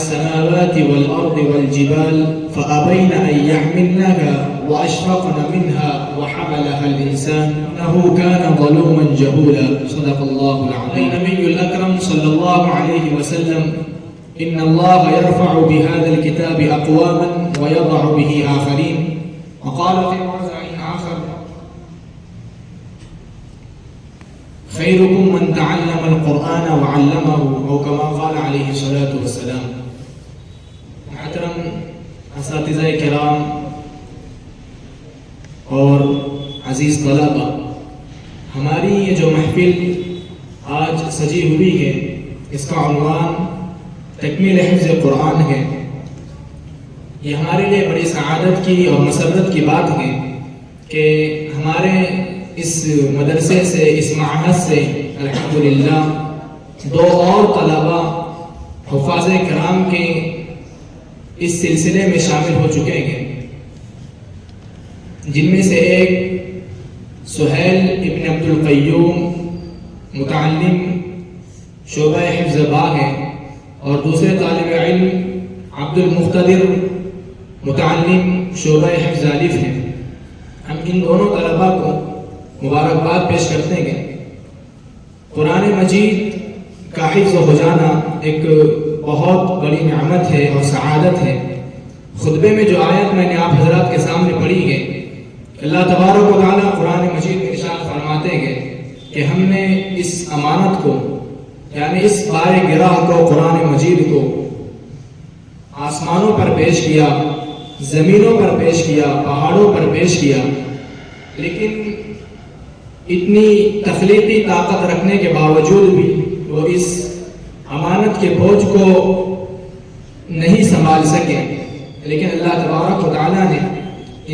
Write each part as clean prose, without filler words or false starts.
السماوات والأرض والجبال فأبين أن يحملنها وأشفقن منها وحملها الإنسان إنه كان ظلوما جهولا. صدق الله العظيم. النبي الأكرم صلى الله عليه وسلم: إن الله يرفع بهذا الكتاب أقواما ويضع به آخرين. وقال في موضع آخر: خيركم من تعلم القرآن وعلمه، أو كما قال عليه الصلاة والسلام. محترم اساتذہ کرام اور عزیز طلبہ، ہماری یہ جو محفل آج سجی ہوئی ہے اس کا عنوان تکمیل حفظ قرآن ہے. یہ ہمارے لیے بڑی سعادت کی اور مسرت کی بات ہے کہ ہمارے اس مدرسے سے، اس معہد سے الحمدللہ 2 اور طلبہ حفاظ کرام کے اس سلسلے میں شامل ہو چکے ہیں، جن میں سے ایک سہیل ابن عبد القیوم متعلم شعبہ حفظ باغ ہے، اور دوسرے طالب علم عبد المقتدر متعلم شعبہ حفظ الف ہیں. ہم ان دونوں طلباء کو مبارکباد پیش کرتے ہیں. قرآن مجید کا حفظ ہو جانا ایک بہت بڑی نعمت ہے اور سعادت ہے. خطبے میں جو آیت میں نے آپ حضرات کے سامنے پڑھی ہے، اللہ تبارک و تعالیٰ قرآن مجید میں ارشاد فرماتے ہیں کہ ہم نے اس امانت کو، یعنی اس بار گراہ کو، قرآن مجید کو آسمانوں پر پیش کیا، زمینوں پر پیش کیا، پہاڑوں پر پیش کیا، لیکن اتنی تخلیقی طاقت رکھنے کے باوجود بھی وہ اس امانت کے بوجھ کو نہیں سنبھال سکے. لیکن اللہ تبارک و تعالیٰ نے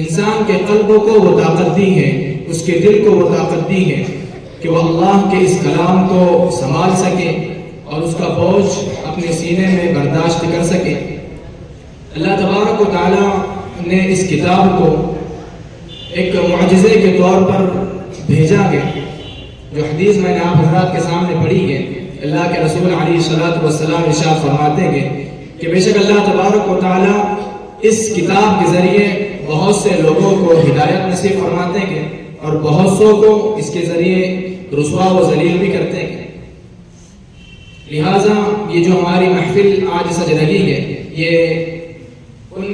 انسان کے قلب کو وہ طاقت دی ہے، اس کے دل کو وہ طاقت دی ہے کہ وہ اللہ کے اس کلام کو سنبھال سکے اور اس کا بوجھ اپنے سینے میں برداشت کر سکے. اللہ تبارک و تعالیٰ نے اس کتاب کو ایک معجزے کے طور پر بھیجا گیا. جو حدیث میں نے آپ حضرات کے سامنے پڑھی ہے، اللہ کے رسول علیہ الصلوۃ والسلام ارشاد فرماتے ہیں کہ بے شک اللہ تبارک و تعالیٰ اس کتاب کے ذریعے بہت سے لوگوں کو ہدایت نصیب فرماتے ہیں اور بہت سو کو اس کے ذریعے رسوا و ذلیل بھی کرتے ہیں. لہٰذا یہ جو ہماری محفل آج سج رہی ہے، یہ ان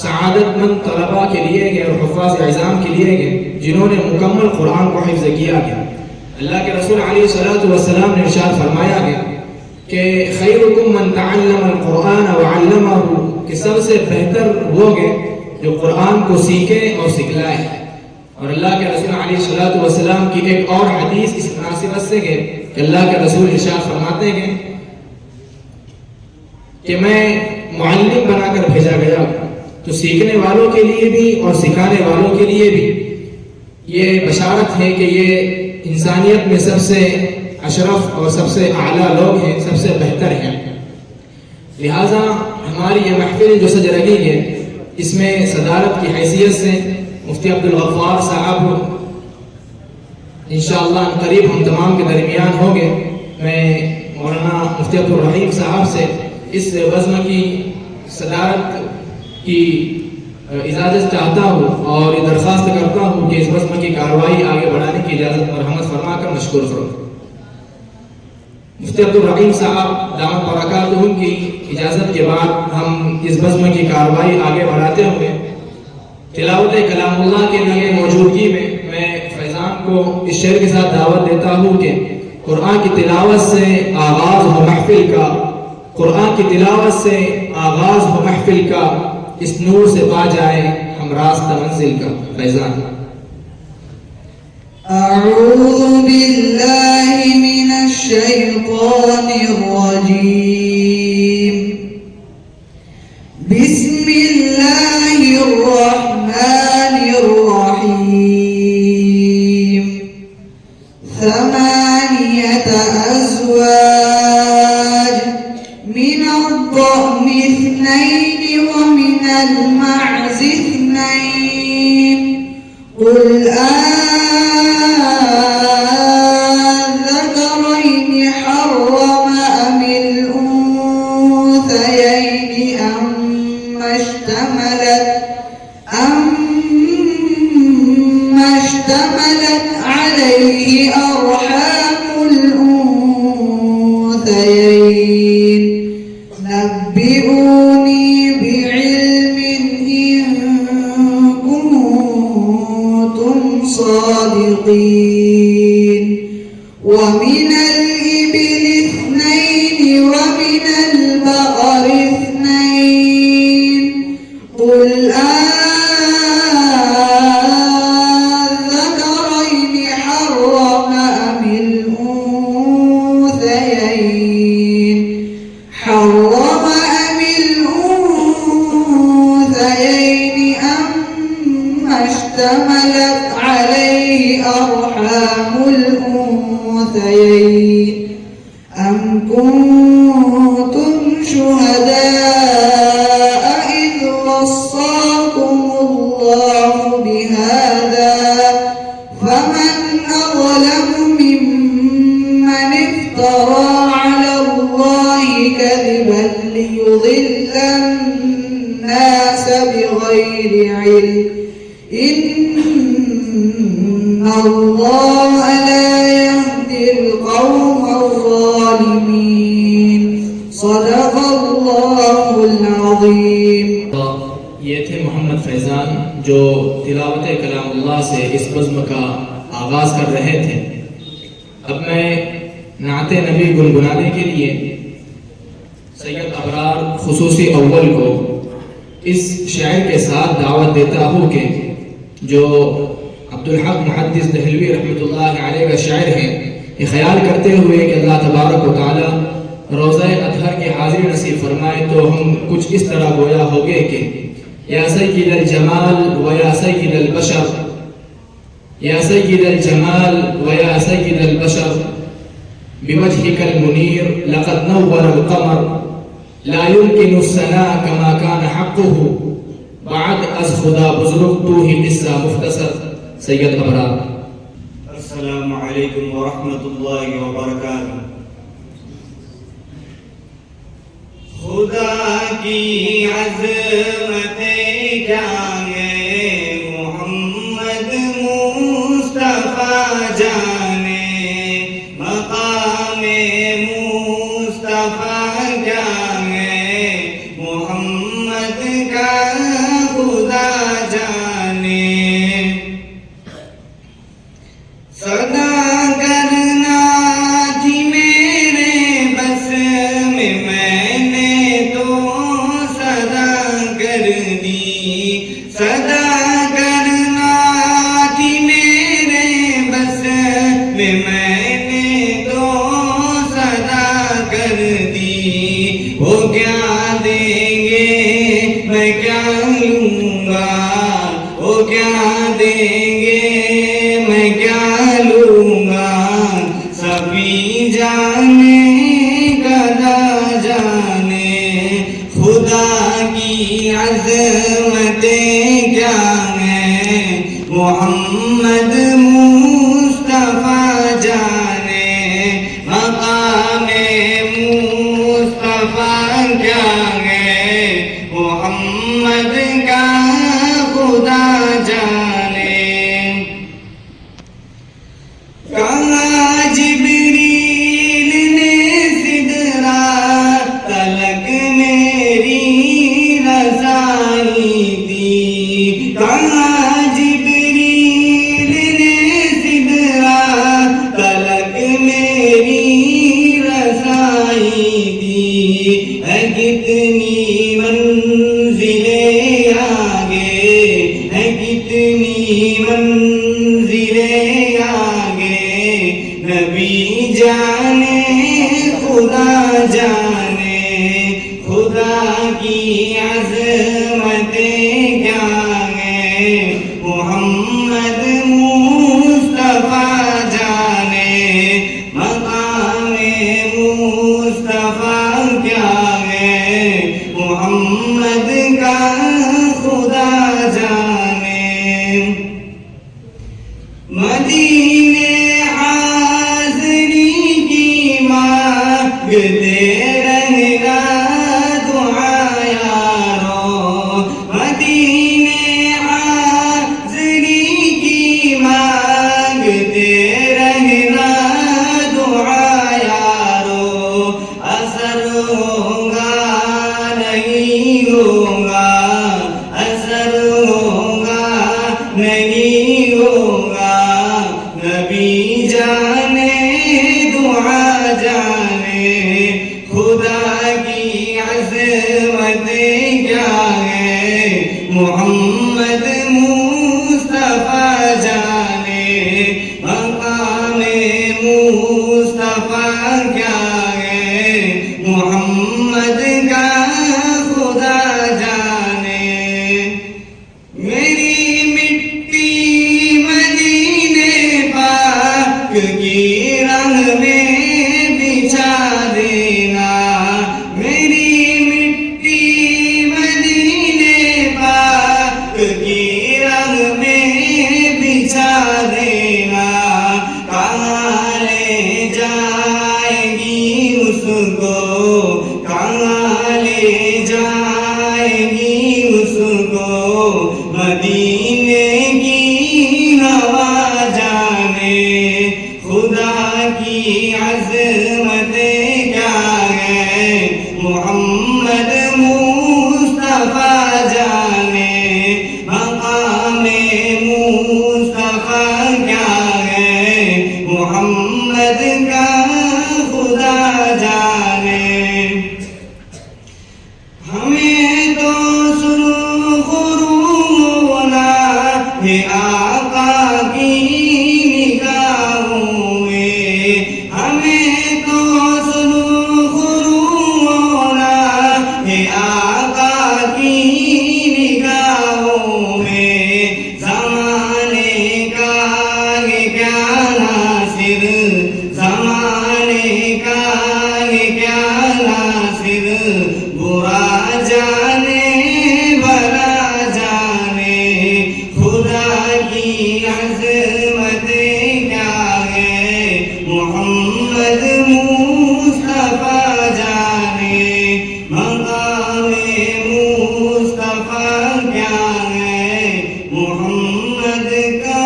سعادت مند طلباء کے لیے ہے اور حفاظ اعظام کے لیے ہے جنہوں نے مکمل قرآن کو حفظ کیا گیا. اللہ کے رسول علیہ الصلوۃ والسلام نے ارشاد فرمایا گیا کہ خیرکم من تعلم القرآن وعلمہ، کہ سب سے بہتر وہ ہے جو قرآن کو سیکھے اور سکھلائے. اور اللہ کے رسول علیہ الصلوۃ والسلام کی ایک اور حدیث اس مناسبت سے ہے کہ اللہ کے رسول ارشاد فرماتے ہیں کہ میں معلم بنا کر بھیجا گیا ہوں، تو سیکھنے والوں کے لیے بھی اور سکھانے والوں کے لیے بھی یہ بشارت ہے کہ یہ انسانیت میں سب سے اشرف اور سب سے اعلیٰ لوگ ہیں، سب سے بہتر ہیں. لہٰذا ہماری یہ محفل جو سج رہی ہے، اس میں صدارت کی حیثیت سے مفتی عبد الغفار صاحب انشاءاللہ قریب ہم تمام کے درمیان ہوں گے. میں مولانا مفتی عبد الرحیم صاحب سے اس بزم کی صدارت کی اجازت چاہتا ہوں اور یہ درخواست کرتا ہوں کہ اس بزم کی کارروائی آگے بڑھانے کی اجازت مرحمت فرما کر مشکور کروں. مفتی عبد الرحیم صاحب دامت برکاتہم کی اجازت کے بعد ہم اس بزم کی کارروائی آگے بڑھاتے ہوئے تلاوت کلام اللہ کے لیے موجودگی میں فیضان کو اس شعر کے ساتھ دعوت دیتا ہوں کہ قرآن کی تلاوت سے آغاز ہو محفل کا، قرآن کی تلاوت سے آغاز ہو محفل کا، اس نور سے پا جائے ہم راستہ منزل کا. فیضان. اعوذ باللہ من الشیطان الرجیم، بسم اللہ الرحمن الرحیم. ثمانیة ازواج من الضأن اثنین ومن المعز اثنین، قل الذكرين حرم أم الأنثيين النجدين نبئوني بعلم إن كنتم صادقين ومن الإبل اثنين ومن البقر اثنين قل أذكرين حرم أم الأنثيين حرم أم الأنثيين أما اشتملت عليه أرحام الأنثيين أم كنتم شهداء إذ وصاكم الله بهذا فمن أظلم ممن افترى على الله كذبا ليضل الناس بغير علم إن الله لا يهدي القوم الظالمين صدق الله العظيم. یہ تھے محمد فیضان جو تلاوت کلام اللہ سے اس بزم کا آغاز کر رہے تھے. اب میں نعت نبی گنگنانے کے لیے سید ابرار خصوصی اول کو اس شاعر کے ساتھ دعوت دیتا ہوں کہ جو عبدالحق محدث دہلوی رحمۃ اللہ علیہ کا شاعر ہے، یہ خیال کرتے ہوئے کہ اللہ تبارک و تعالی روزہ اطہر کی حاضری نصیب فرمائے تو ہم کچھ اس طرح گویا ہوگے کہ یا سید الجمال و یا سید البشر یا سید الجمال و یا سید البشر بوجهك المنیر لقد نور القمر لا يمكن الثناء كما كان حقه بعد از خدا بزرگ تو ہی قصہ مختصر. سید ابرار. السلام علیکم ورحمۃ اللہ وبرکاتہ. خدا کی عظمتیں کیا ہیں محمد مصطفیٰ جانے مقام مصطفیٰ کیا ہے محمد کا خدا جانے. صدا کرنا تھی میرے بس میں نے تو صدا کر دی. صدا کرنا تھی میرے بس میں نے تو صدا کر دی. وہ کیا دیں گے میں کیا لوں گا، وہ کیا دیں گے میں کیا لوں گا. سبھی جانے گدا جانے خدا کی عظمتیں کیا ہیں محمد مصطفیٰ جانے مقام مصطفیٰ کیا ہے محمد کا خدا جانے. کہاں جبریل نے سدرا تلک میری رسائی دی. کہاں جبریل نے سدرا تلک میری رسائی دی. ہے کتنی منزلیں آگے، ہے کتنی منزلیں آگے. نبی جانے خدا جانے خدا کی عظمتیں کیا ہیں محمد مصطفیٰ جانے مقام مصطفیٰ کیا ہے محمد کا خدا جانے. مدینے حاضری کی مانگتے رہنا دعا یارو. مدینے حاضری کی مانگتے رہنا دعا یارو. اثر ہوگا نہیں ہوگا، اثر ہوگا نہیں ہوگا، نبی جانے دعا جانے خدا کی عظمت کیا ہے، محمد مصطفیٰ جانے مقام مصطفیٰ کیا ہے، محمد کا خدا جانے۔ میری مٹی مدینے پاک کی رنگ میں بچھا دینا، میری مٹی مدینے پاک کی رنگ میں بچھا دینا، کہاں لے جائے گی اس کو، کہاں لے جائے گی اس کو، مدینے کی ہوا جانے خدا کی عظمت کیا ہے، محمد مصطفیٰ جانے مقام مصطفیٰ کیا ہے، محمد کا خدا جانے۔ ہمیں تو سرخ رونا ہے آقا کی نگاہوں میں، ہمیں تو سرخ رونا ہے آقا کی نگاہوں میں، زمانے کا ہے کیا ناصر، زمانے کا ہے کیا ناصر، برا جانے بھلا جانے خدا کی عظمت کیا ہے، محمد مصطفیٰ جانے مقام مصطفیٰ کیا ہے، محمد کا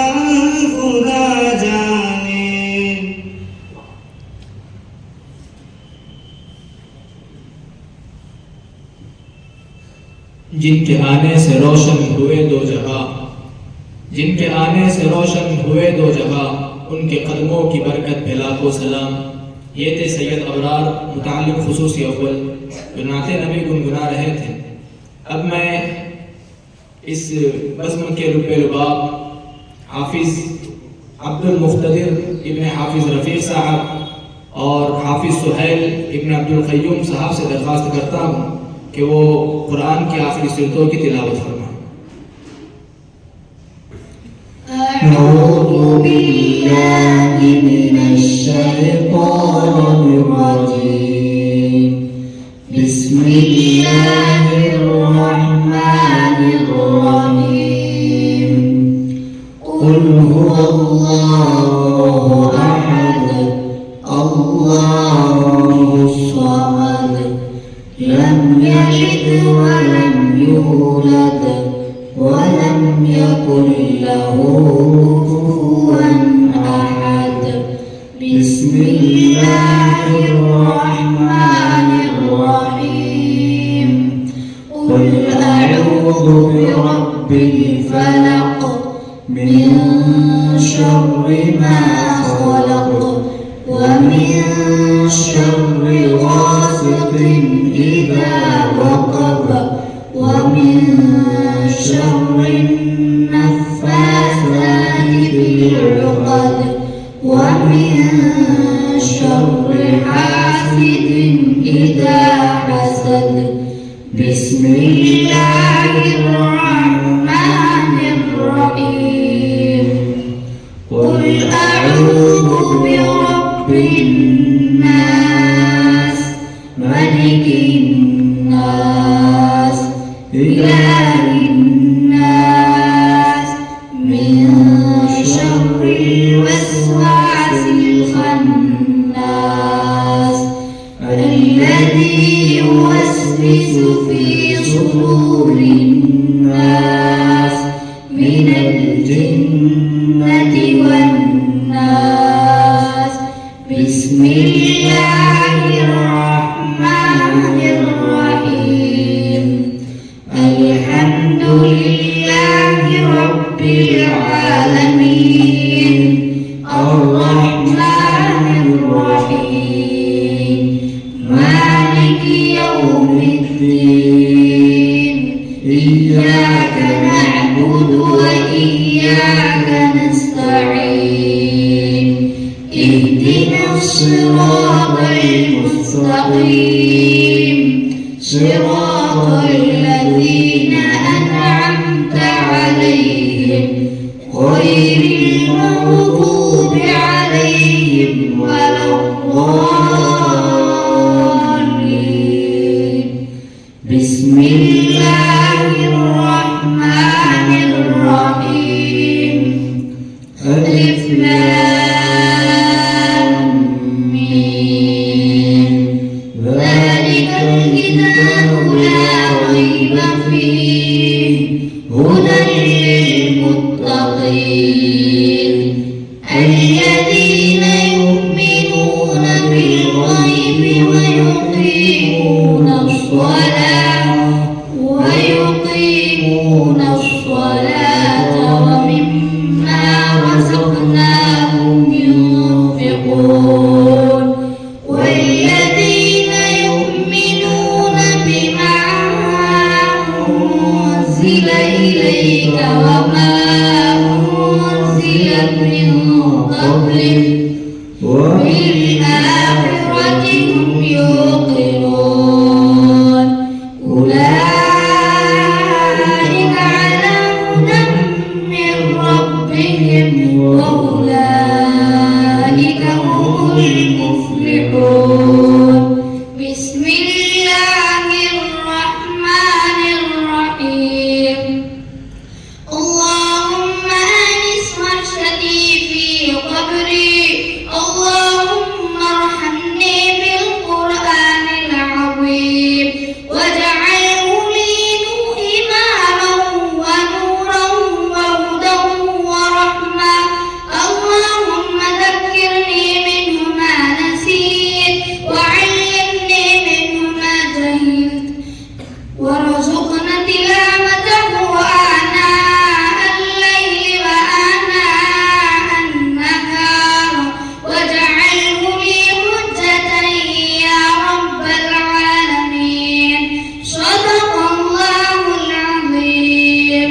خدا جانے۔ جن کے آنے سے روشن ہوئے دو جہاں، جن کے آنے سے روشن ہوئے دو جہاں، ان کے قدموں کی برکت پہ لاکھوں سلام۔ یہ تھے سید ابرار متعلق خصوصی اول جو نعت نبی گنگنا رہے تھے۔ اب میں اس بزم کے لب لباب حافظ عبد المقتدر ابن حافظ رفیق صاحب اور حافظ سہیل ابن عبد القیوم صاحب سے درخواست کرتا ہوں کہ وہ قرآن کی آخری سورتوں کی تلاوت فرمائیں۔ أعوذ بالله من الشيطان الرجيم بسم الله الرحمن الرحيم قل هو الله أحد الله الصمد لم يلد ولم يولد ولم يكن له كفوا أحد بسم الله الرحمن الرحيم قل أعوذ برب الفلق من شر ما خلق ومن شر غاسق إذا وقب ومن شر النفاثات في العقد ومن شر حاسد إذا حسد بسم الله الرحمن الرحيم قل أعوذ برب الناس ملك الناس إله الناس من شر الوسواس الخناس الذي يوسوس في صدور الناس من الجنة والناس بسم الله الرحمن مالك يوم الدين إياك نعبد وإياك نستعين اهدنا الصراط المستقيم صراط الذين أنعمت عليهم غير المغضوب عليهم ولا الضالين بسم الله الرحمن الرحيم ألف لام ميم ذلك الكتاب لا ريب فيه هدى للمتقين الذين يؤمنون بالغيب ويقيمون الصلاة ومما رزقناهم ينفقون والذين يؤمنون بما أنزل إليك وما أنزل من قبلك وبالآخرة هم يوقنون أولئك على هدى من ربهم وأولئك هم المفلحون بسم الله الرحمن الرحيم اللهم أنس وحشتي في قبري اللهم ارحمني بالقرآن العظيم واجعله لي إماما ونورا وهدى ورحمة اللهم ذكرني منه ما نسيت وعلمني منه ما جهلت وارزقنا تلاوته آناء الليل وآناء النهار واجعله لي حجة يا رب العالمين صدق الله العظيم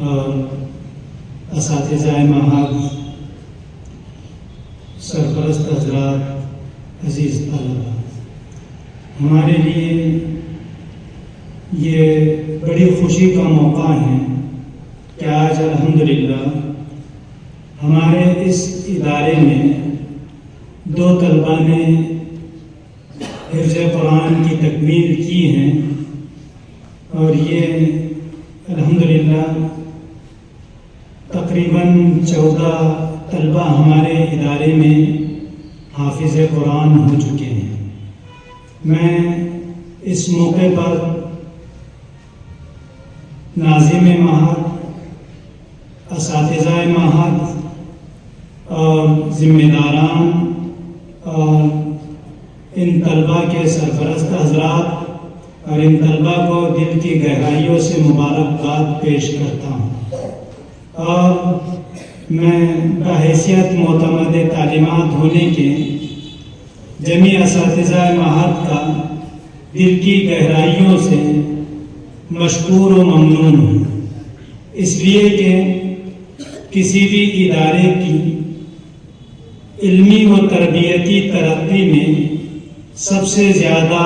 اور اساتذہ معہد، سرپرست حضرات، عزیز طلباء، ہمارے لیے یہ بڑی خوشی کا موقع ہے کہ آج الحمدللہ ہمارے اس ادارے میں 2 طلباء نے حفظ قرآن کی تکمیل کی ہے، اور یہ الحمدللہ تقریباً 14 طلباء ہمارے ادارے میں حافظ قرآن ہو چکے ہیں۔ میں اس موقع پر ناظم معہد، اساتذہ معہد اور ذمہ داران اور ان طلباء کے سرپرست حضرات اور ان طلباء کو دل کی گہرائیوں سے مبارکباد پیش کرتا ہوں، اور میں بحیثیت معتمد تعلیمات ہونے کے جمیع اساتذہ معہد کا دل کی گہرائیوں سے مشکور و ممنون ہوں، اس لیے کہ کسی بھی ادارے کی علمی و تربیتی ترقی میں سب سے زیادہ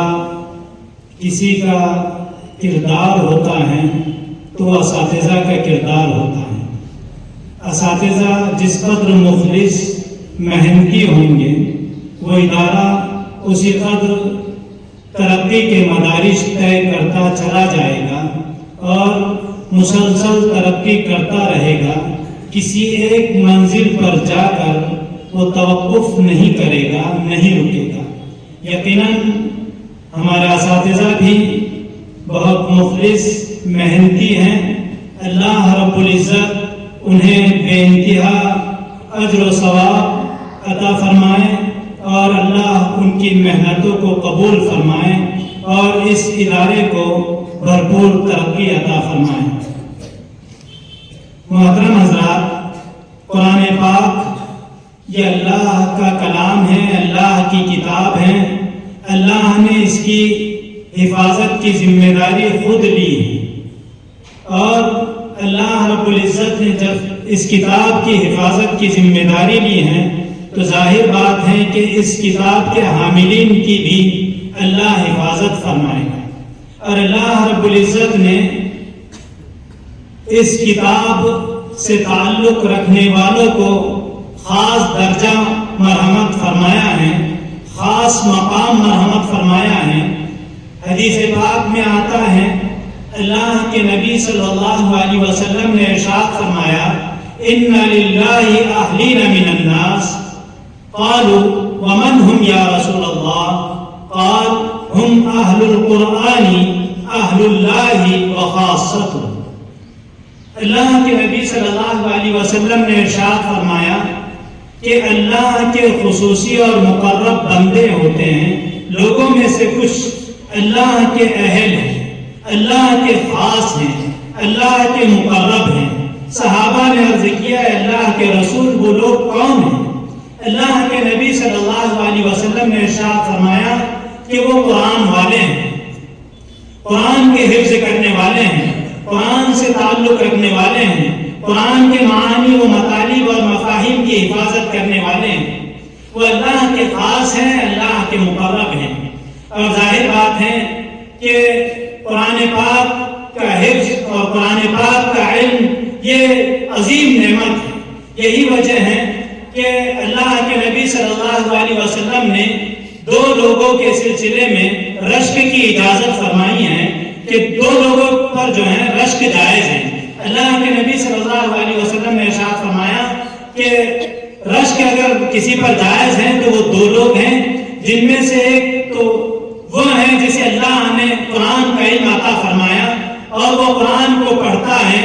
کسی کا کردار ہوتا ہے تو اساتذہ کا کردار ہوتا ہے۔ اساتذہ جس قدر مخلص محنتی ہوں گے وہ ادارہ اسی قدر ترقی کے مدارج طے کرتا چلا جائے گا اور مسلسل ترقی کرتا رہے گا، کسی ایک منزل پر جا کر وہ توقف نہیں کرے گا، نہیں رکے گا۔ یقیناً ہمارے اساتذہ بھی بہت مخلص محنتی ہیں، اللہ رب العزت انہیں بے انتہا اجر و ثواب عطا فرمائے، اور اللہ ان کی محنتوں کو قبول فرمائے اور اس ادارے کو بھرپور ترقی عطا فرمائے۔ محترم حضرات، قرآن پاک یہ اللہ کا کلام ہے، اللہ کی کتاب ہے، اللہ نے اس کی حفاظت کی ذمہ داری خود لی ہے، اور اللہ رب العزت نے جب اس کتاب کی حفاظت کی ذمہ داری لی ہے تو ظاہر بات ہے کہ اس کتاب کے حاملین کی بھی اللہ حفاظت فرمائے گا، اور اللہ رب العزت نے اس کتاب سے تعلق رکھنے والوں کو خاص درجہ مرحمت فرمایا ہے، خاص مقام مرحمت فرمایا ہے۔ حدیث پاک میں آتا ہے، اللہ کے نبی صلی اللہ علیہ وسلم نے ارشاد فرمایا، ان للہ اہلین من الناس، قالوا ومن هم یا رسول اللہ، قال هم اہل القرآن اہل اللہ وخاصته۔ اللہ کے نبی صلی اللہ علیہ وسلم نے ارشاد فرمایا کہ اللہ کے خصوصی اور مقرب بندے ہوتے ہیں، لوگوں میں سے کچھ اللہ کے اہل ہیں، اللہ کے خاص ہیں، اللہ کے مقرب ہیں۔ صحابہ نے عرض کیا، اللہ کے رسول وہ لوگ کون ہیں؟ اللہ کے نبی صلی اللہ علیہ وسلم نے ارشاد فرمایا کہ وہ قرآن والے ہیں، قرآن کے حفظ کرنے والے ہیں، قرآن سے تعلق رکھنے والے ہیں، قرآن کے معانی و مطالب اور مفاہیم کی حفاظت کرنے والے ہیں، وہ اللہ کے خاص ہیں، اللہ کے مقرب ہیں۔ اور ظاہر بات ہے کہ قرآن پاک کا حفظ اور قرآن پاک کا علم یہ عظیم نعمت ہے۔ یہی وجہ ہے کہ اللہ کے نبی صلی اللہ علیہ وسلم نے 2 لوگوں کے سلسلے میں رشک کی اجازت فرمائی ہے کہ 2 لوگوں پر جو ہے رشک جائز ہے۔ اللہ کے نبی صلی اللہ علیہ وسلم نے ارشاد فرمایا کہ رشک اگر کسی پر جائز ہے تو وہ 2 لوگ ہیں، جن میں سے ایک تو وہ ہے جسے اللہ نے قرآن کا علم عطا فرمایا اور وہ قرآن کو پڑھتا ہے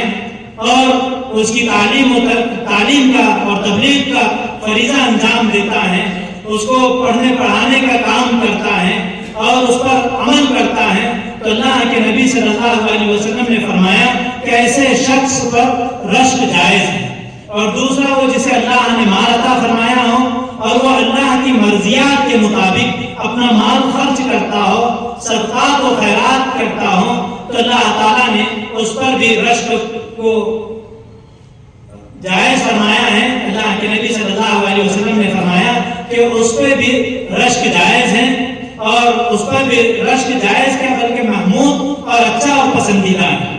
اور اس کی تعلیم کا اور تبلیغ کا فریضہ انجام دیتا ہے، اس کو پڑھنے پڑھانے کا کام کرتا ہے اور اس پر عمل کرتا ہے، تو اللہ کے نبی صلی اللہ علیہ وسلم نے فرمایا کہ ایسے شخص پر رشک جائز ہے۔ اور دوسرا وہ جسے اللہ نے مال عطا فرمایا ہو اور وہ اللہ کی مرضیات کے مطابق اپنا مال خرچ کرتا ہو، صدقات و خیرات کرتا ہو، تو اللہ تعالیٰ نے اس پر بھی رشک کو جائز فرمایا ہے. اللہ کے نبی صلی اللہ علیہ وسلم نے فرمایا کہ اس پہ بھی رشک جائز ہے، اور اس پر بھی رشک جائز کیا بلکہ محمود اور اچھا اور پسندیدہ ہے.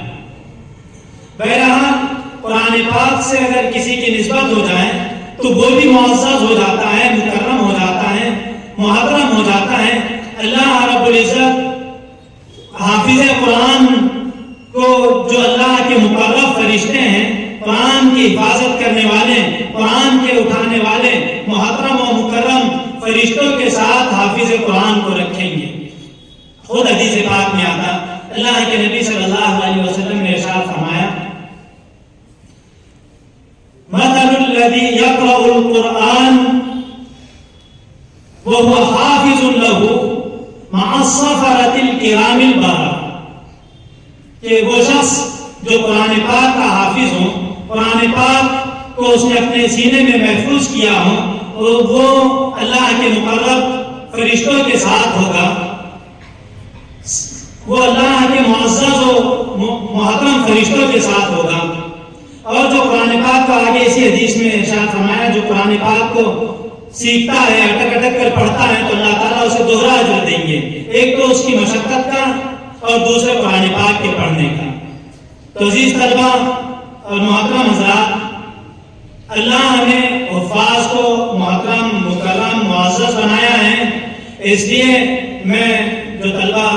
بہرحال قرآن پاک سے اگر کسی کی نسبت ہو جائے تو وہ بھی معزز ہو جاتا ہے، مکرم ہو جاتا ہے، محترم ہو جاتا ہے. اللہ رب العزت حافظ قرآن کو، جو اللہ کے مقرب فرشتے ہیں، قرآن کی حفاظت کرنے والے، قرآن کے اٹھانے والے محترم و مکرم فرشتوں کے ساتھ حافظ قرآن کو رکھیں گے. خود حدیث پاک میں آتا، اللہ کے نبی صلی اللہ علیہ وسلم نے ارشاد فرمایا مثل الذي يقرأ القرآن وهو حافظ له مع الصفرة الكرام البررة، کہ وہ شخص جو قرآن پاک کا حافظ ہو، قرآن پاک کو اس نے اپنے سینے میں محفوظ کیا ہو، وہ اللہ کے مقرب فرشتوں کے ساتھ ہوگا، وہ اللہ کے معزز و محترم فرشتوں کے ساتھ ہوگا. اور جو قرآن پاک کو آگے اسی حدیث میں ارشاد فرمایا، جو قرآن پاک کو سیکھتا ہے، اٹک اٹک کر پڑھتا ہے، تو اللہ تعالیٰ اسے دوہرا اجر دیں گے، ایک تو اس کی مشقت کا اور دوسرے قرآن پاک کے پڑھنے کا. تو عزیز طلبہ اور محترم حضرات، اللہ نے حفاظ کو محترم، مکرم، معزز بنایا ہے. اس لیے میں جو طلبہ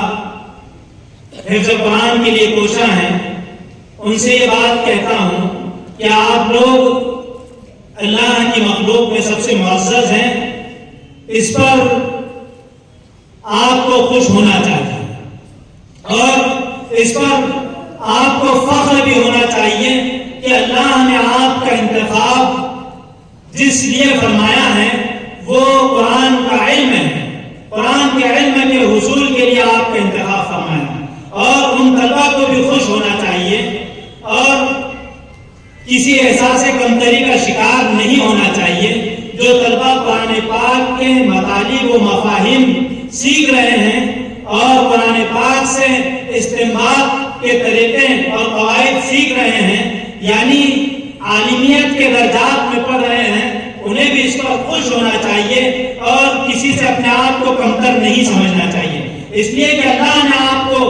حفظ قرآن کے لیے کوشاں ہیں ان سے یہ بات کہتا ہوں کہ آپ لوگ اللہ کی مخلوق میں سب سے معزز ہیں، اس پر آپ کو خوش ہونا چاہیے اور اس پر آپ کو فخر بھی ہونا چاہیے کہ اللہ نے آپ کا انتخاب جس لیے فرمایا ہے وہ قرآن کا علم ہے، قرآن کے علم کے حصول کے لیے آپ کا انتخاب فرمایا ہے. اور ان طلبہ کو بھی خوش ہونا چاہیے اور کسی احساس کمتری کا شکار نہیں ہونا چاہیے. جو طلبہ قرآن پاک کے مطالب و مفاہیم سیکھ رہے ہیں اور قرآن پاک سے استنباط کے طریقے اور قواعد سیکھ رہے ہیں، یعنی عالمیت کے درجات میں پڑھ رہے ہیں، انہیں بھی اس پر خوش ہونا چاہیے اور کسی سے اپنے آپ کو کمتر نہیں سمجھنا چاہیے. اس لیے کہ اللہ نے آپ کو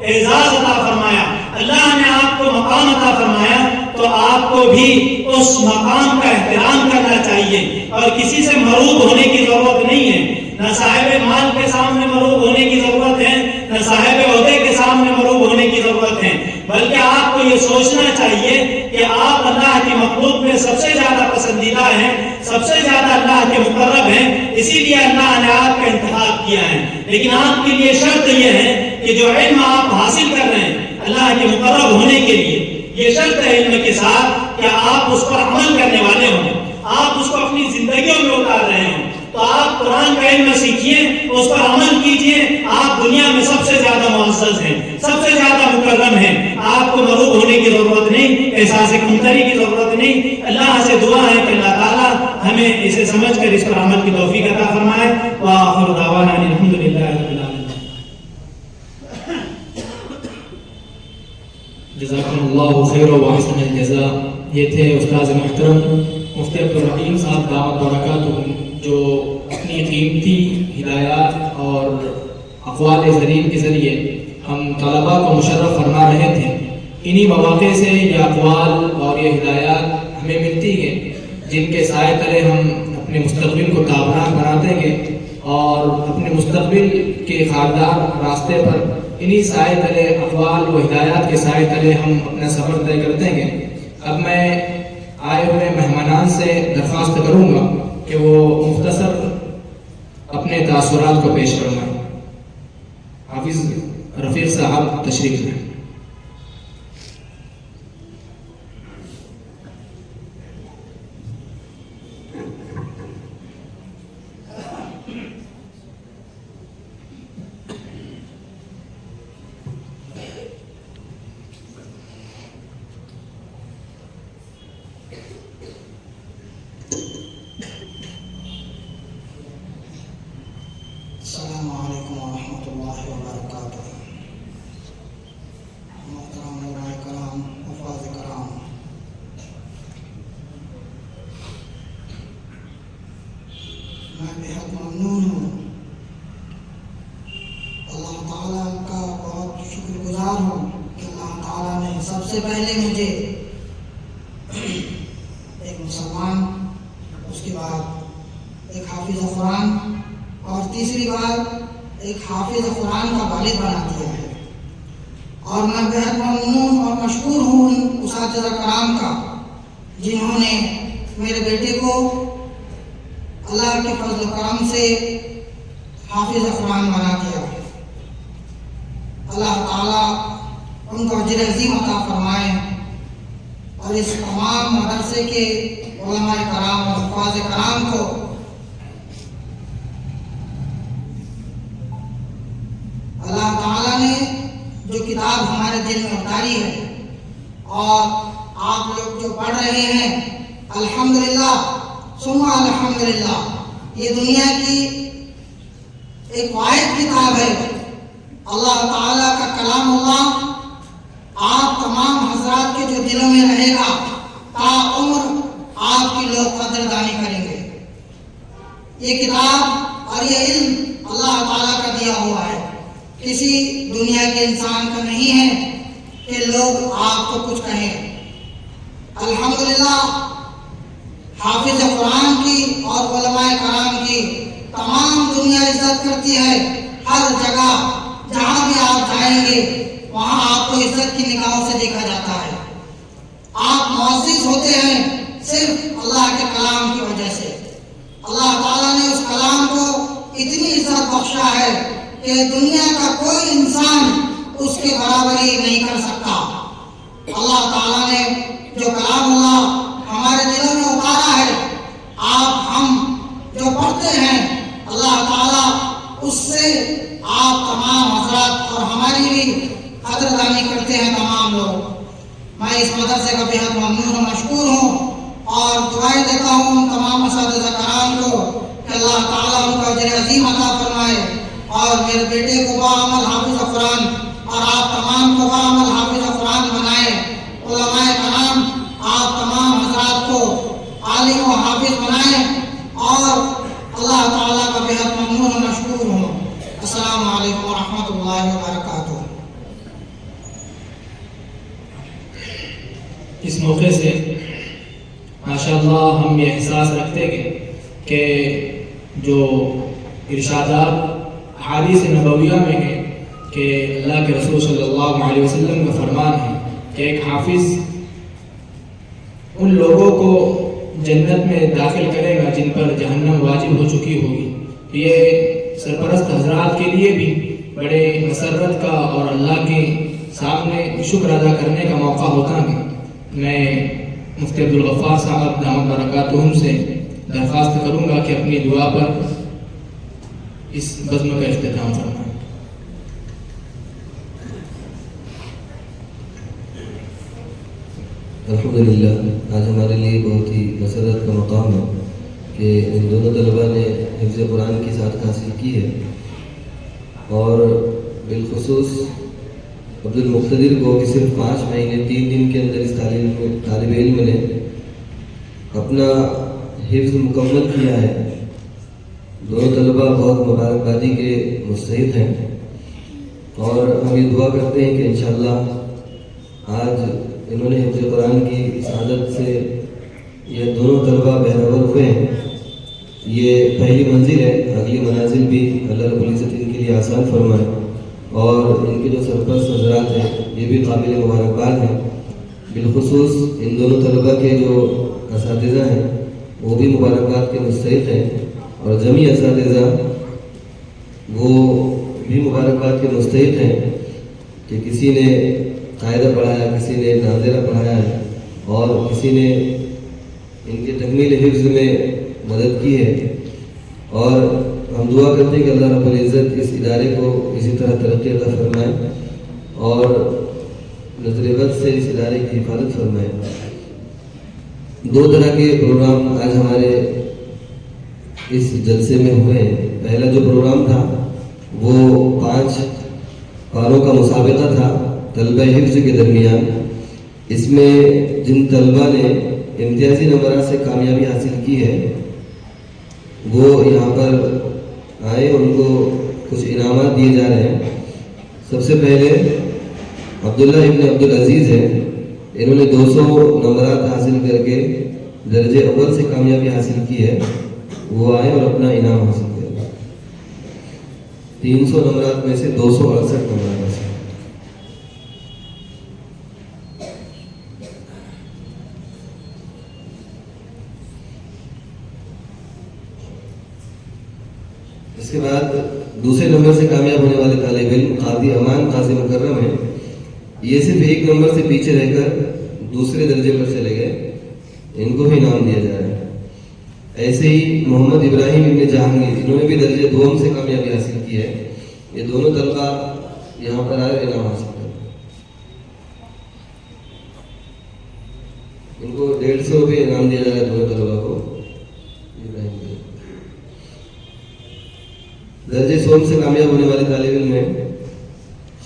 اعزاز عطا فرمایا، اللہ نے آپ کو مقام عطا فرمایا، تو آپ کو بھی اس مقام کا احترام کرنا چاہیے اور کسی سے مروب ہونے کی ضرورت نہیں ہے. نہ صاحب مال کے سامنے مروب ہونے کی ضرورت ہے، نہ صاحب عہدے کے سامنے مروب ہونے کی ضرورت ہے، بلکہ آپ کو یہ سوچنا چاہیے کہ آپ اللہ کی مخلوق میں سب سے زیادہ پسندیدہ ہیں، سب سے زیادہ اللہ کے مقرب ہیں، اسی لیے اللہ نے آپ کا انتخاب کیا ہے. لیکن آپ کے لیے شرط یہ ہے کہ جو علم آپ حاصل کر رہے ہیں اللہ کے مقرب ہونے کے لیے، یہ شرط ہے علم کے ساتھ کہ آپ اس پر عمل کرنے والے ہوں، آپ اس کو اپنی زندگیوں میں اتار رہے ہوں. تو آپ قرآن کا علم سیکھیے، اس پر عمل کیجیے. آپ دنیا میں سب سے زیادہ معزز ہیں، سب سے زیادہ مکرم ہیں. آپ کو مغروب ہونے کی ضرورت نہیں، احساس کمتری کی ضرورت نہیں. اللہ سے دعا ہے کہ اللہ تعالیٰ ہمیں اسے سمجھ کر اس پر عمل کی توفیق عطا فرمائے. وآخر دعوانا الحمدللہ رب العالمین. جزاکم اللہ خیر و احسن الجزاء. یہ تھے استاذ محترم مفتی عبدالرحیم صاحب دامت برکاتہ، جو اپنی قیمتی ہدایات اور اقوال زرین کے ذریعے ہم طلباء کو مشرف فرما رہے تھے. انہی مواقع سے یہ اقوال اور یہ ہدایات ہمیں ملتی ہیں جن کے سائے تلے ہم اپنے مستقبل کو تابناک بناتے ہیں اور اپنے مستقبل کے خاردار راستے پر انہی سائے تلے اقوال و ہدایات کے سائے تلے ہم اپنا سفر طے کرتے ہیں. اب میں آئے ہوئے مہمانان سے درخواست کروں گا کہ وہ مختصر اپنے تاثرات کو پیش کرنا. حافظ رفیق صاحب تشریف لیں. السلام علیکم ورحمۃ اللہ وبرکاتہ. محترم علماء کرام، حفاظ کرام، ممنون ہوں، اللہ تعالیٰ کا بہت شکر گزار ہوں کہ اللہ تعالیٰ نے سب سے پہلے مجھے ایک مسلمان، اس کے بعد ایک حافظ قرآن اور تیسری بات ایک حافظ قرآن کا والد بنا دیا ہے، اور میں بہت ممنون اور مشکور ہوں ان اساتذہ کرام کا جنہوں نے میرے بیٹے کو اللہ کے فضل و کرم سے حافظ قرآن بنا دیا۔ اللہ تعالیٰ ان کو اجر عظیم عطا فرمائے اور اس تمام مدرسے کے علماء کرام اور حفاظ کرام کو اللہ تعالیٰ نے جو کتاب ہمارے دل میں اتاری ہے اور آپ لوگ جو پڑھ رہے ہیں، الحمدللہ ثم الحمدللہ، یہ دنیا کی ایک واحد کتاب ہے، اللہ تعالیٰ کا کلام اللہ آپ تمام حضرات کے جو دلوں میں رہے گا تا عمر آپ کی لوگ قدردانی کریں گے۔ یہ کتاب اور یہ علم اللہ تعالیٰ کا دیا ہوا ہے، کسی دنیا کے انسان کا نہیں ہے کہ لوگ آپ کو کچھ کہیں۔ الحمدللہ حافظ قرآن کی اور علماء کرام کی تمام دنیا عزت کرتی ہے، ہر جگہ جہاں بھی آپ جائیں گے وہاں آپ کو عزت کی نگاہوں سے دیکھا جاتا ہے۔ آپ معزز ہوتے ہیں صرف اللہ کے کلام کی وجہ سے۔ اللہ تعالیٰ نے اس کلام کو اتنی عزت بخشا ہے کہ دنیا کا کوئی انسان اس کے برابری نہیں کر سکتا۔ اللہ تعالیٰ نے جو کلام اللہ ہمارے دلوں میں اتارا ہے، ہم جو پڑھتے ہیں، اللہ تعالیٰ اس سے آپ تمام حضرات اور ہماری بھی قدردانی کرتے ہیں تمام لوگ۔ میں اس مدرسے کا بہت ممنون و مشکور ہوں اور دعائیں دیتا ہوں ان تمام اساتذہ کرام کو کہ اللہ تعالیٰ ان کو اجر عظیم عطا فرمائے اور میرے بیٹے کو باعمل حافظ قرآن اور آپ تمام کو باعمل حافظ قرآن بنائے۔ علماء کرام آپ تمام حضرات کو عالم و حافظ بنائے اور اللہ تعالیٰ کا بہت ممنون و مشکور ہوں۔ السلام علیکم ورحمۃ اللہ وبرکاتہ۔ اس موقع سے ماشاءاللہ ہم یہ احساس رکھتے ہیں کہ جو ارشادات حدیث نبویہ میں ہے کہ اللہ کے رسول صلی اللہ علیہ وسلم کا فرمان ہے کہ ایک حافظ ان لوگوں کو جنت میں داخل کرے گا جن پر جہنم واجب ہو چکی ہوگی۔ یہ سرپرست حضرات کے لیے بھی بڑے مسرت کا اور اللہ کے سامنے شکر ادا کرنے کا موقع ہوتا ہے۔ میں مفتی عبدالغفار صاحب دامت برکاتہم سے درخواست کروں گا کہ اپنی دعا پر اس بزم کا اختتام فرمائیں۔ الحمدللہ آج ہمارے لیے بہت ہی مسرت کا مقام ہے کہ ان دونوں طلباء نے حفظ قرآن کی سعادت حاصل کی ہے، اور بالخصوص عبد المقتدر کو کہ صرف 5 مہینے 3 دن کے اندر اس طالب علم نے اپنا حفظ مکمل کیا ہے۔ دونوں طلباء بہت مبارکبادی کے مستحق ہیں اور ہم یہ دعا کرتے ہیں کہ انشاءاللہ آج انہوں نے حفظ قرآن کی سعادت سے یہ دونوں طلباء بہرور ہوئے ہیں۔ یہ پہلی منزل ہے، اگلی منازل بھی اللہ رب العزت ان کے لیے آسان فرمائے، اور ان کے جو سرپرست حضرات ہیں یہ بھی قابل مبارکباد ہیں۔ بالخصوص ان دونوں طلباء کے جو اساتذہ ہیں وہ بھی مبارکباد کے مستحق ہیں، اور جمیع اساتذہ وہ بھی مبارکباد کے مستحق ہیں کہ کسی نے قاعدہ پڑھایا، کسی نے ناظرہ پڑھایا ہے، اور کسی نے ان کے تکمیل حفظ میں مدد کی ہے۔ اور ہم دعا کرتے ہیں کہ اللہ رب العزت اس ادارے کو اسی طرح ترقی عطا فرمائے اور نظر بد سے اس ادارے کی حفاظت فرمائے۔ 2 طرح کے پروگرام آج ہمارے اس جلسے میں ہوئے ہیں۔ پہلا جو پروگرام تھا وہ 5 پاروں کا مسابقہ تھا طلبہ حفظ کے درمیان۔ اس میں جن طلبہ نے امتیازی نمبرات سے کامیابی حاصل کی ہے وہ یہاں پر آئے ان کو کچھ انعامات دیے جا رہے ہیں۔ سب سے پہلے عبداللہ ابن عبدالعزیز ہیں، انہوں نے 200 نمبرات حاصل کر کے درجے اول سے کامیابی حاصل کی ہے، وہ آئے اور اپنا انعام حاصل کریں۔ 300 نمبرات میں سے 268 نمبرات حاصل۔ اس کے بعد دوسرے نمبر سے کامیاب ہونے والے طالب علم قاضی امان قاضی مکرم ہیں، یہ صرف 1 نمبر سے پیچھے رہ کر دوسرے درجے پر چلے گئے، ان کو بھی انعام دیا جا رہا ہے۔ ایسے ہی محمد ابراہیم ابن جہانگیر، انہوں نے بھی درجے دوم سے کامیابی حاصل کی ہے، یہ دونوں طلبہ یہاں پر آئے انعام حاصل کر، ان کو 150 روپے انعام دیا جا رہا ہے دونوں طلبہ کو۔ درجے سوم سے کامیاب ہونے والے طالب علم میں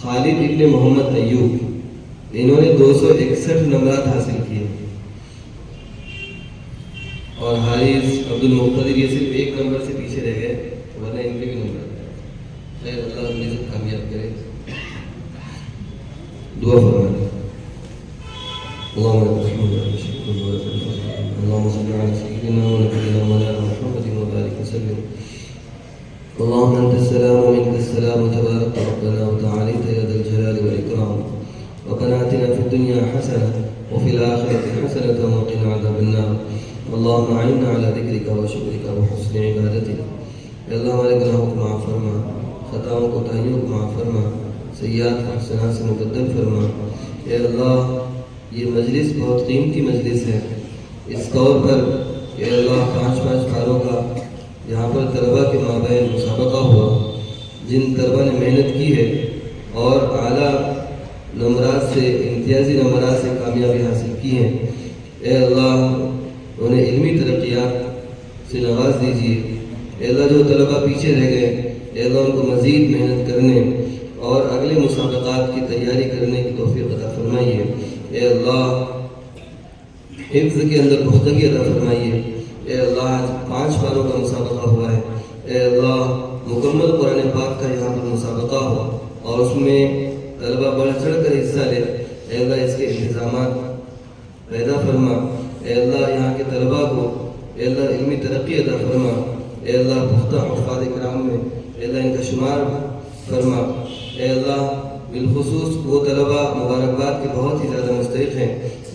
خالد ابن محمد ایوب، انہوں نے 261 نمبرات حاصل کیے، اور حارث عبد المقتدر یہ صرف 1 نمبر سے پیچھے رہ گئے، ورنہ ان کے بھی نمبر خیر اللہ ان کو کامیاب کرے۔ دعا فرمائیں۔ اللهم لك الحمد والشكر والفضل، اللهم صل على سيدنا ونبينا مولانا محمد وبارك وسلم۔ اللهم انت السلام ومنك السلام، تبارك ربنا وتعاليت يا ذا الجلال والاكرام، ربنا آتنا في الدنيا حسنه وفي الاخره حسنه وقنا عذاب النار، اللهم اعنا على ذكرك وشكرك وحسن عبادتك۔ اے اللہ ہمارے گناہوں کو معاف فرما، خطاؤں کو تاہیوں کو معاف فرما، سیئات و حسنات سے مبدل فرما۔ اے اللہ یہ مجلس بہت قیمتی مجلس ہے، اس طور پر اے اللہ 5 پاروں کا یہاں پر طلبہ کے مابین مسابقہ ہوا، جن طلبہ نے محنت کی ہے اور اعلیٰ نمبرات سے امتیازی نمبرات سے کامیابی حاصل کی ہے، اے اللہ انہیں علمی ترقیات سے نواز دیجیے۔ اے اللہ جو طلبہ پیچھے رہ گئے، اے اللہ ان کو مزید محنت کرنے اور اگلے مسابقات کی تیاری کرنے کی توفیق عطا فرمائیے۔ اے اللہ حفظ کے اندر پختگی عطا فرمائیے۔ اے اللہ آج 5 پاروں کا مسابقہ ہوا ہے، اے اللہ مکمل قرآن پاک کا یہاں پر مسابقہ ہو اور اس میں طلبہ بڑھ چڑھ کر حصہ لے، اے اللہ اس کے انتظامات پیدا فرما۔ اے اللہ یہاں کے طلبہ کو اے اللہ علمی ترقی عطا فرما، اے اللہ پختہ حفاظ کرام میں اے اللہ ان کا شمار فرما۔ اے اللہ بالخصوص وہ طلبہ مبارکباد کے بہت ہی زیادہ مستحق ہیں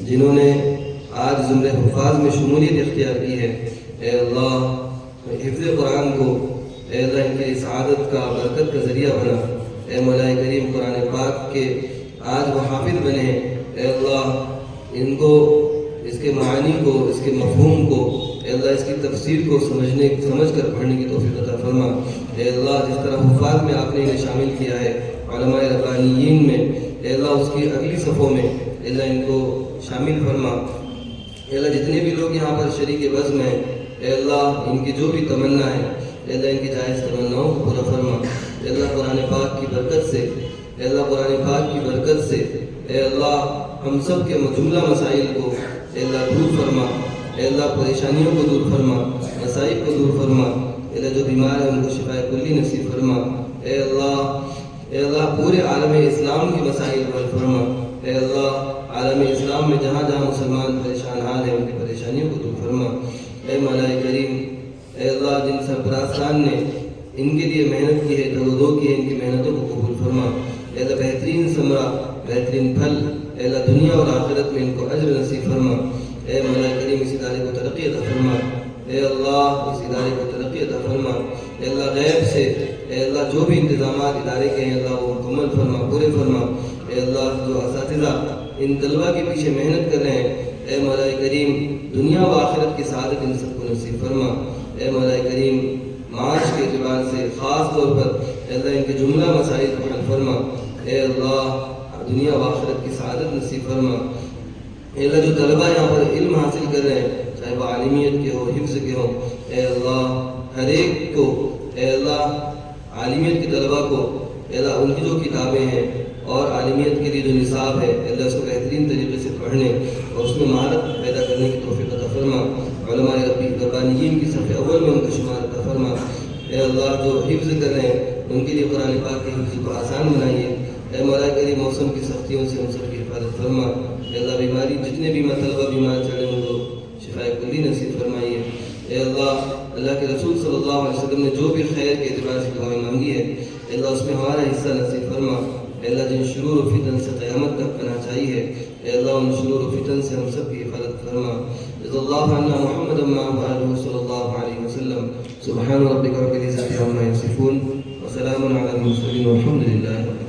جنہوں نے آج زمرہ حفاظ میں شمولیت اختیار کی ہے، اے اللہ حفظ قرآن کو اے اللہ ان کی سعادت کا برکت کا ذریعہ بنا۔ اے مولا کریم قرآن پاک کے آج وہ حافظ بنے ہیں، اے اللہ ان کو اس کے معانی کو، اس کے مفہوم کو، اے اللہ اس کی تفسیر کو سمجھ کر پڑھنے کی توفیق عطا فرما۔ اے اللہ جس طرح حفاظ میں آپ نے انہیں شامل کیا ہے علماء ربانیین میں، اے اللہ اس کی اگلی صفوں میں اے اللہ ان کو شامل فرما۔ اے اللہ جتنے بھی لوگ یہاں پر شریک بزم ہیں، اے اللہ ان کی جو بھی تمنا ہے اے اللہ ان کی جائز تمناؤں کو پورا فرما۔ اے اللہ قرآن پاک کی برکت سے، اے اللہ قرآن پاک کی برکت سے اے اللہ ہم سب کے جملہ مسائل کو اے اللہ دور فرما۔ اے اللہ پریشانیوں کو دور فرما، مسائل کو دور فرما۔ اے اللہ جو بیمار ہے ان کو شفاء کلی نصیب فرما۔ اے اللہ پورے عالم اسلام کی مسائل حل فرما۔ اے اللہ عالم اسلام میں جہاں جہاں مسلمان پریشان حال ہیں ان کی پریشانیوں کو دور فرما۔ اے مولا کریم، اے اللہ جن سرپرستان نے ان کے لیے محنت کی ہے، دو کی ہے، ان کی محنتوں کو قبول فرما۔ اے اللہ بہترین ثمرہ، بہترین پھل اے اللہ دنیا اور آخرت میں ان کو اجر نصیب فرما۔ اے مولا کریم اس ادارے کو ترقی عطا فرما۔ اے اللہ اس ادارے کو ترقی عطا فرما۔ اے اللہ غیب سے اے اللہ جو بھی انتظامات ادارے کے ہیں اللہ وہ مکمل فرما، پورے فرما۔ اے اللہ جو اساتذہ ان طلبہ کے پیچھے محنت کر رہے ہیں، اے مولا کریم دنیا و آخرت کی سعادت ان سب کو نصیب فرما۔ اے مولا کریم معاش کے اعتبار سے خاص طور پر اے اللہ ان کے جملہ مسائل کو حل فرما۔ اے اللہ دنیا و آخرت کی سعادت نصیب فرما۔ اے اللہ جو طلبہ یہاں پر علم حاصل کر رہے ہیں، چاہے وہ عالمیت کے ہو، حفظ کے ہوں، اے اللہ ہر ایک کو اے اللہ عالمیت کے طلبہ کو اے اللہ ان کی جو کتابیں ہیں اور عالمیت کے لیے جو نصاب ہے اے اللہ اس کو بہترین طریقے سے پڑھنے اور اس میں مہارت پیدا کرنے کی توفیق عطا فرما۔ علماء ربانیین کی صف اول میں ان کا شمار عطا فرما۔ اے اللہ جو حفظ کر رہے ہیں ان کے لیے قرآن پاک کے حفظ کو آسان بنائیے. اے مولا کریم موسم کی سختیوں سے ہم سب کی حفاظت فرما. اے اللہ بیماری جتنے بھی طلبہ بیمار چڑھے ان کو شفاء کلی نصیب فرمائیے. اے اللہ اللہ کے رسول صلی اللہ علیہ وسلم نے جو بھی خیر کے اعتبار سے دعائیں مانگی ہے اے اللہ اس میں ہمارا حصہ نصیب فرما. اے اللہ جن شرور و فتن سے قیامت تک پناہ چاہیے اے اللہ ان شرور و فتن سے ہم سب کی حفاظت فرما. رضی اللہ عنہ محمد وآلہ صلی اللہ علیہ وسلم. سبحان ربک رب العزة عما یصفون وسلام علی المرسلین والحمد للہ.